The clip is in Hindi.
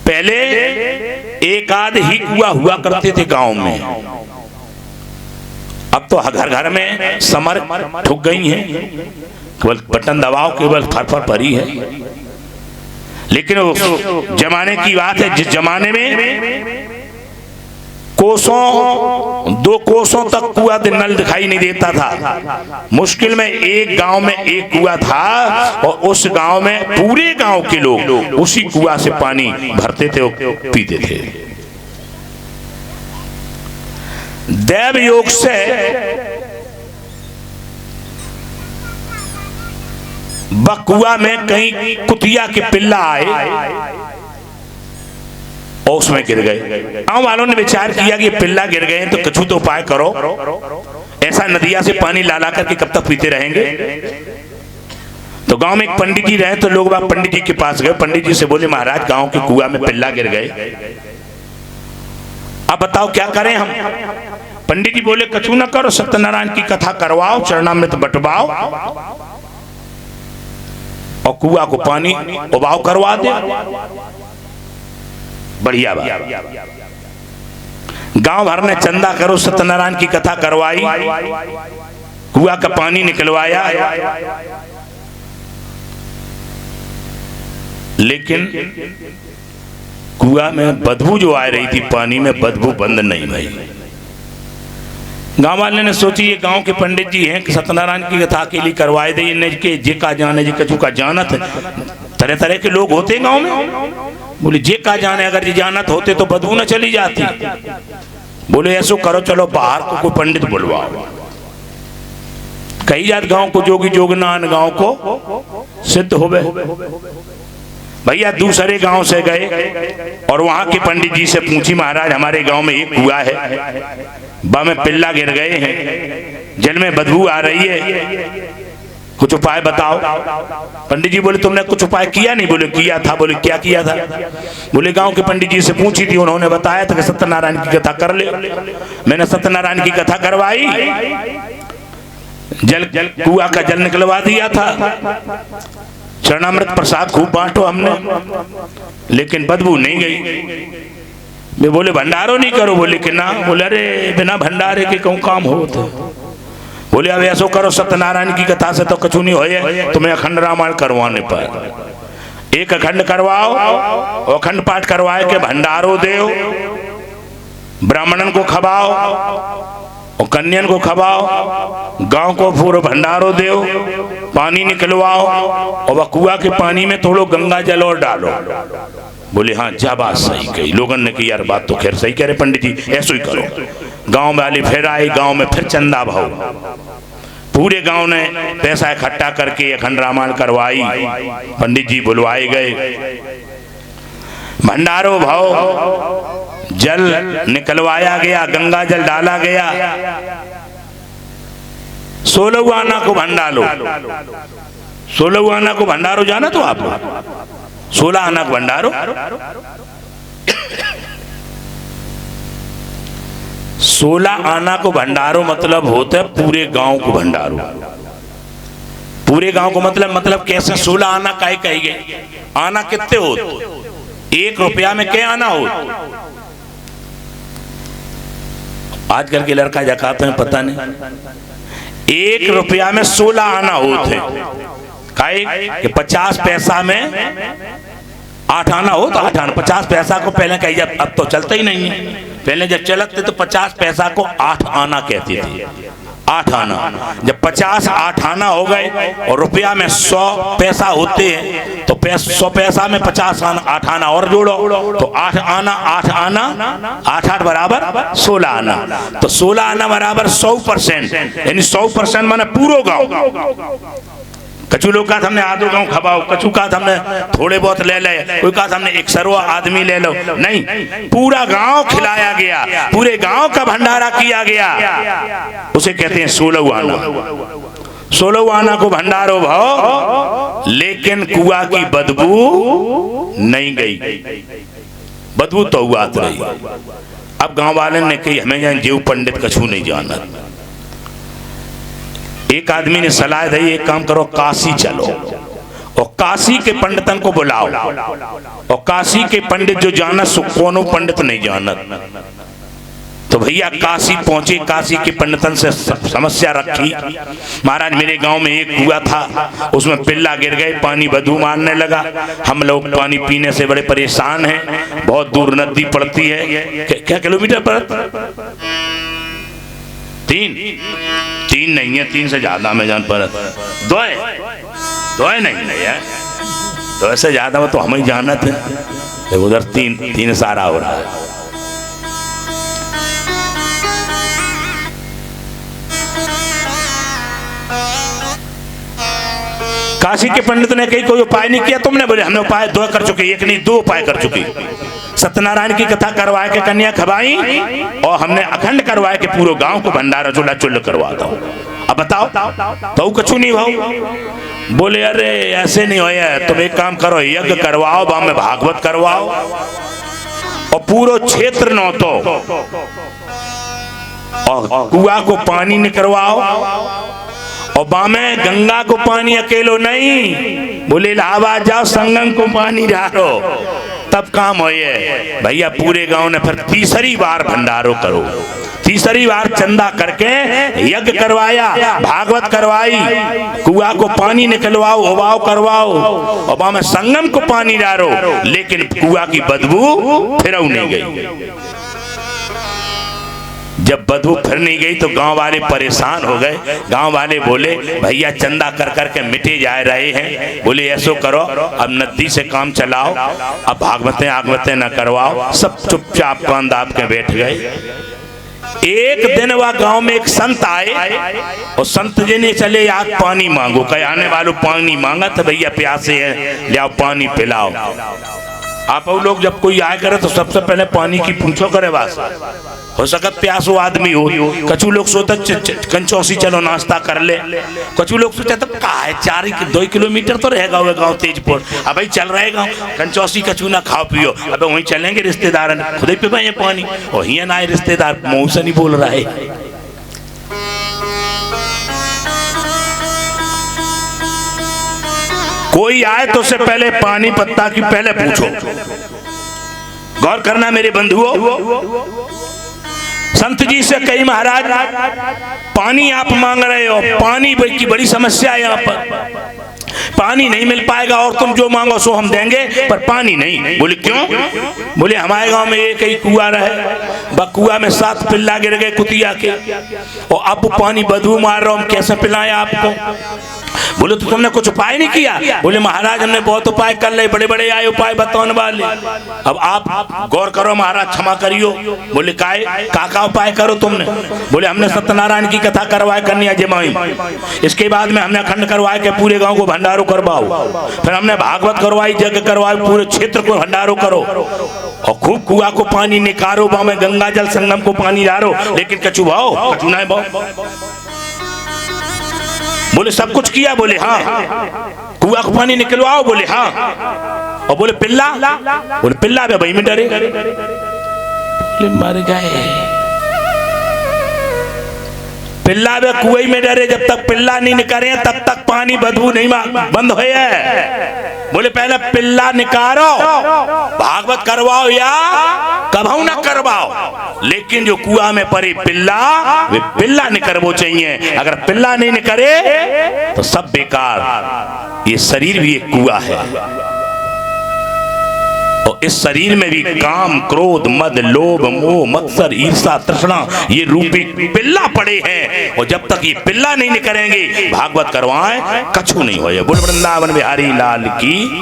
पहले एक आध ही कुआं हुआ करते थे गांव में, अब तो घर घर में समर ठुक गई हैं, केवल बटन दबाओ, केवल फर परी है। लेकिन उस जमाने की बात है जिस जमाने में कोसों 2 कोसों तक कुआं नल दिखाई नहीं देता था। मुश्किल में एक गांव में एक कुआं था और उस गांव में पूरे गांव के लोग उसी कुआं से पानी भरते थे और पीते थे। दैव योग से बकुआ में कहीं कुतिया के पिल्ला आए और उसमें गिर गए। गांव वालों ने विचार किया कि पिल्ला गिर गए तो कछु तो उपाय करो, ऐसा नदिया से पानी ला ला करके कब तक पीते रहेंगे। तो गांव में एक पंडित जी रहे, तो लोग बाग पंडित जी के पास गए। पंडित जी से बोले महाराज गांव के कुआं में पिल्ला गिर गए, अब बताओ क्या करें हम। पंडित जी बोले कछु न करो, सत्यनारायण की कथा करवाओ, चरणामृत बटवाओ और कुआं को पानी उबाव करवा दे। बढ़िया बात। गांव भर ने चंदा करो, सत्यनारायण की कथा करवाई, कुआं का पानी निकलवाया, लेकिन कुआं में बदबू जो आ रही थी, पानी में बदबू बंद नहीं भई। गांव वाले ने सोची ये गांव के पंडित जी हैं कि सत्यनारायण की कथा के लिए करवाए दे, जे का जाने जे कछु का जानत। तरह तरह के लोग होते गांव में, बोले जे का जाने, अगर ये जानत होते तो बदबू न चली जाती। बोले ऐसो करो, चलो बाहर को कोई पंडित बुलवाओ। कई जात गांव को जोगी जोगनान गांव को सिद्ध हो गए। भैया दूसरे गांव से गए और वहां के पंडित जी से पूछी महाराज हमारे गांव में एक कुआं है, बा में पिल्ला गिर गए हैं, जल में बदबू आ रही है, कुछ उपाय बताओ। पंडित जी बोले तुमने कुछ उपाय किया नहीं? बोले किया था। बोले क्या किया था? बोले गांव के पंडित जी से पूछी थी, उन्होंने बताया था कि सत्यनारायण की कथा कर ले। मैंने सत्यनारायण की कथा करवाई, जल कुआं का जल निकलवा दिया था, चरणामृत प्रसाद खूब बांटो हमने, लेकिन बदबू नहीं गई। वे बोले भंडारो नहीं करो? बोले कि ना। बोले अरे बिना भंडारे के क्यों काम होते? बोले अब ऐसो करो, सत्यनारायण की कथा से तो कछु नहीं होए, तुम्हें अखंड रामायण करवाने पर एक अखंड करवाओ, अखंड पाठ करवाए के भंडारो दो, ब्राह्मणन को खवाओ और कन्यन को खवाओ, गांव को पूरा भंडारो दो, पानी निकलवाओ और वह कुआं के पानी में थोड़ो गंगा जल और डालो। बोले हाँ जा बात सही कही। लोगों ने कही यार बात तो खैर सही कह रहे पंडित जी, ऐसो ही करो। गांव वाले फिर आए, गांव में फिर चंदा भाव, पूरे गांव ने पैसा इकट्ठा करके अखंड रामायण करवाई। पंडित जी बुलवाए गए, भंडारो भाव, जल निकलवाया गया, गंगा जल डाला गया। 16 आना को भंडारो, 16 आना को भंडारो जाना तो आप 16 आना को भंडारो। 16 आना को भंडारो मतलब होता है पूरे गांव को भंडारो। पूरे गांव को मतलब कैसे? 16 आना काहे कही गई? आना कितने हो? 1 रुपया में क्या आना हो? आजकल के लड़का जकाते हैं पता नहीं। 1 रुपया में 16 आना होते, कि 50 पैसा में 8 आना हो तो 8 आना। 50 पैसा को पहले कही, अब तो चलता ही नहीं है, पहले जब चलते तो 50 पैसा को 8 आना कहते थे। 8 आना, जब 50 8 आना हो गए और रुपया में 100 पैसा होते हैं तो 100 पैसा में 50 आना 8 आना और जोड़ो तो 8 आना 8 आना 8 8 बराबर 16 आना। तो 16 आना बराबर 100%, यानी 100% माने पूरा गाँव। कछु लोग का हमने आधो गांव खबाओ, कछु का हमने थोड़े बहुत ले ले, कोई का हमने 1 सरवा आदमी ले लो, नहीं, पूरा गांव खिलाया गया, पूरे गांव का भंडारा किया गया। उसे कहते हैं 16 आना। 16 आना को भंडारो भाव, लेकिन कुआं की बदबू नहीं गई, बदबू तो आत रही। अब गांव वाले ने कही हमें जान जीव पंडित कछु नहीं जाना। एक आदमी ने सलाह दी एक काम करो, काशी चलो और काशी के पंडितन को बुलाओ, और काशी के पंडित जो जानत सो कोनो पंडित नहीं जानत। तो भैया काशी पहुंचे, काशी के पंडितन से समस्या रखी। महाराज मेरे गांव में एक कुआं था, उसमें पिल्ला गिर गए, पानी बदबू मारने लगा, हम लोग पानी पीने से बड़े परेशान हैं, बहुत दूर नदी पड़ती है। क्या किलोमीटर पर? 3 नहीं है, 3 से ज्यादा में जान पर 2 नहीं है, 2 से ज्यादा में तो हम ही जानत है, उधर 3 सारा हो रहा है। काशी के पंडित ने कही कोई उपाय नहीं किया तुमने? बोले हमने उपाय 2 कर चुके, 1 नहीं 2 उपाय कर चुके। सत्यनारायण की कथा करवाए के कन्या खवाई, और हमने अखंड करवाए के पूरे गांव को भंडारा चूल्हा चुल्ल करवा दो। अब बताओ तो कछु नहीं भाव। बोले अरे ऐसे नहीं हो, तुम एक काम करो, यज्ञ करवाओ, बा में भागवत करवाओ, और पूरा क्षेत्र न तो और कुआं को पानी निकलवाओ, और बामे गंगा को पानी अकेलो नहीं, बोले इलाहाबाद जाओ संगम को पानी डालो, तब काम हो। भैया पूरे गांव ने फिर तीसरी बार भंडारो करो, तीसरी बार चंदा करके यज्ञ करवाया, भागवत करवाई, कुआं को पानी निकलवाओ, उबाओ करवाओ, और बामे संगम को पानी डालो, लेकिन कुआं की बदबू फिर नहीं गई। जब बदबू फिर नहीं गई तो गांव वाले परेशान हो गए। गांव वाले बोले भैया चंदा कर करके मिटे जा रहे हैं, बोले ऐसो करो अब नदी से काम चलाओ, अब भागवतें आगवतें न करवाओ। सब चुपचाप कान दाब के बैठ गए। एक दिन वह गांव में एक संत आए, और संत जी ने चले आज पानी मांगो, कहे आने वालों पानी मांगा तो भैया प्यासे हैं, ले आओ पानी पिलाओ। आप लोग जब कोई आए करे तो सबसे पहले पानी की पूछो करे, बस हो सकत प्यासो आदमी हो। कछु लोग सोचा कंचौसी चलो नाश्ता कर ले, कछु लोग सोचा तो का है 2 किलोमीटर तो रहेगा वो गाँव तेजपुर, अब भाई चल रहे गाँव कंचौसी कछु ना खाओ पियो, अब वहीं चलेंगे रिश्तेदार खुद ही पे भाई पानी, और ही ना रिश्तेदार मुँह से नहीं बोल रहा है। कोई आए तो उससे पहले पानी पत्ता की पहले पूछो। गौर करना मेरे बंधुओं, संत जी से कही महाराज पानी आप मांग रहे हो, पानी की बड़ी समस्या है यहाँ पर, पानी नहीं मिल पाएगा, और तुम जो मांगो सो हम देंगे, पर पानी नहीं। बोले क्यों? बोले हमारे गांव में एक ही कुआं रहे, कुआं में 7 पिल्ला गिर गए कुतिया के, और अब पानी बदबू मार रहा हूं, हम कैसे पिलाएं आपको? बोले तो तुमने कुछ उपाय नहीं किया? बोले महाराज हमने बहुत उपाय कर ले, बड़े बड़े आए उपाय बताने वाले, अब आप गौर करो महाराज क्षमा करियो। बोले का उपाय करो तुमने? बोले हमने सत्यनारायण की कथा करवाए कन्या जमाई, इसके बाद में हमने अखंड करवाए के पूरे गांव को भंडारो करवाओ, फिर हमने भागवत करवाई, यज्ञ करवाए, पूरे क्षेत्र को भंडारो करो, और खूब कुआं को पानी निकारो, में गंगा जल संगम को पानी डालो, लेकिन कछु भाओ कछु ना भाओ। बोले सब कुछ किया? बोले हाँ। कुआं को पानी निकलवाओ? बोले हाँ। और बोले पिल्ला? बोले पिल्ला भी भाई में डरे, बोले मर गए। पिल्ला भी कुएं में डरे, जब तक पिल्ला नहीं निकाले तब तक पानी बदबू नहीं बंद हो। बोले पहले पिल्ला निकालो, भागवत करवाओ या कभाऊ ना करवाओ, लेकिन जो कुआं में पड़ी पिल्ला, वे पिल्ला निकलवो चाहिए। अगर पिल्ला नहीं निकले तो सब बेकार। ये शरीर भी एक कुआं है, और इस शरीर में भी काम, क्रोध, मद, लोभ, मोह, मत्सर, ईर्षा, तृष्णा, ये रूपी पिल्ला पड़े हैं, और जब तक ये पिल्ला नहीं निकलेंगे भागवत करवाएं कछु नहीं हो। बोल वृंदावन बिहारी लाल की।